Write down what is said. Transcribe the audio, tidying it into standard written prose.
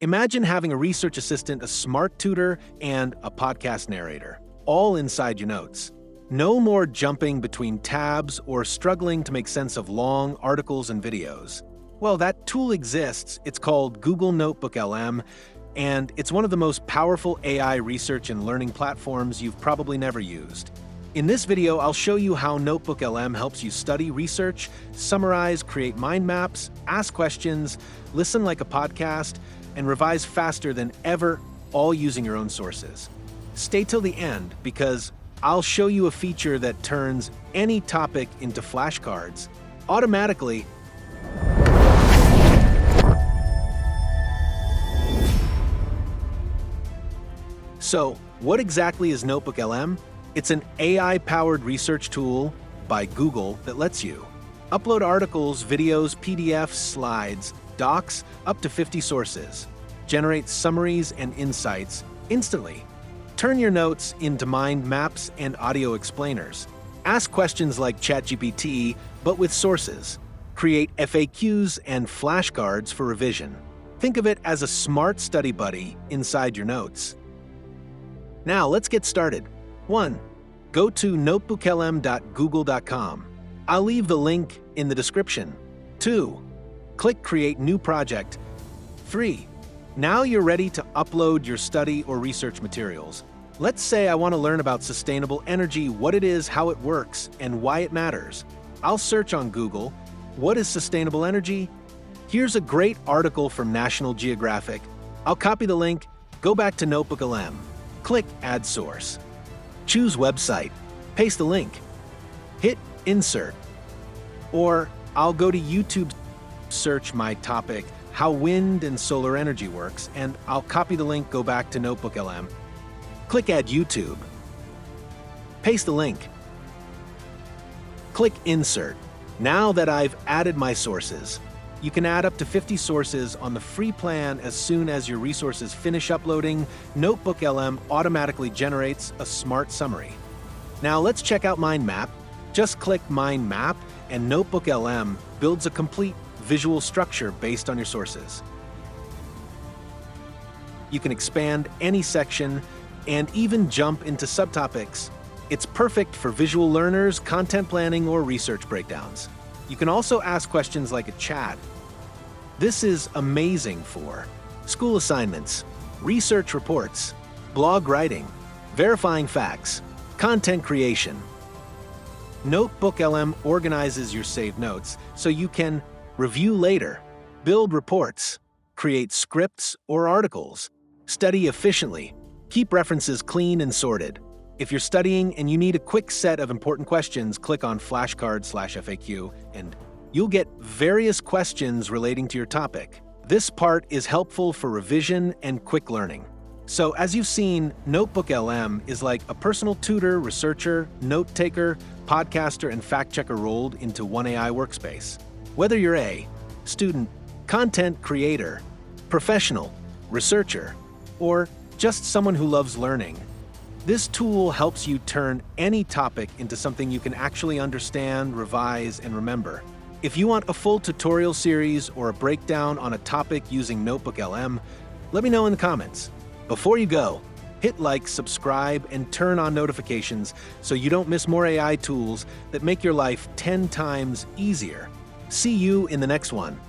Imagine having a research assistant, a smart tutor, and a podcast narrator, all inside your notes. No more jumping between tabs or struggling to make sense of long articles and videos. Well, that tool exists. It's called Google NotebookLM, and it's one of the most powerful AI research and learning platforms you've probably never used. In this video, I'll show you how NotebookLM helps you study, research, summarize, create mind maps, ask questions, listen like a podcast, and revise faster than ever, all using your own sources. Stay till the end because I'll show you a feature that turns any topic into flashcards automatically. So, what exactly is NotebookLM? It's an AI-powered research tool by Google that lets you upload articles, videos, PDFs, slides, docs, up to 50 sources, generate summaries and insights instantly, turn your notes into mind maps and audio explainers, ask questions like ChatGPT, but with sources, create FAQs and flashcards for revision. Think of it as a smart study buddy inside your notes. Now, let's get started. 1. Go to notebooklm.google.com. I'll leave the link in the description. 2. Click Create New Project. 3. Now you're ready to upload your study or research materials. Let's say I want to learn about sustainable energy, what it is, how it works, and why it matters. I'll search on Google, what is sustainable energy? Here's a great article from National Geographic. I'll copy the link, go back to NotebookLM. Click Add Source. Choose Website. Paste the link. Hit Insert. Or I'll go to YouTube, search my topic, how wind and solar energy works, and I'll copy the link, go back to NotebookLM. Click Add YouTube. Paste the link. Click Insert. Now that I've added my sources, you can add up to 50 sources on the free plan. As soon as your resources finish uploading, NotebookLM automatically generates a smart summary. Now let's check out Mind Map. Just click Mind Map and NotebookLM builds a complete visual structure based on your sources. You can expand any section and even jump into subtopics. It's perfect for visual learners, content planning, or research breakdowns. You can also ask questions like a chat. This is amazing for school assignments, research reports, blog writing, verifying facts, content creation. NotebookLM organizes your saved notes so you can review later, build reports, create scripts or articles, study efficiently, keep references clean and sorted. If you're studying and you need a quick set of important questions, click on flashcards/FAQ and you'll get various questions relating to your topic. This part is helpful for revision and quick learning. So as you've seen, NotebookLM is like a personal tutor, researcher, note-taker, podcaster, and fact-checker rolled into one AI workspace. Whether you're a student, content creator, professional, researcher, or just someone who loves learning, this tool helps you turn any topic into something you can actually understand, revise, and remember. If you want a full tutorial series or a breakdown on a topic using NotebookLM, let me know in the comments. Before you go, hit like, subscribe, and turn on notifications so you don't miss more AI tools that make your life 10 times easier. See you in the next one.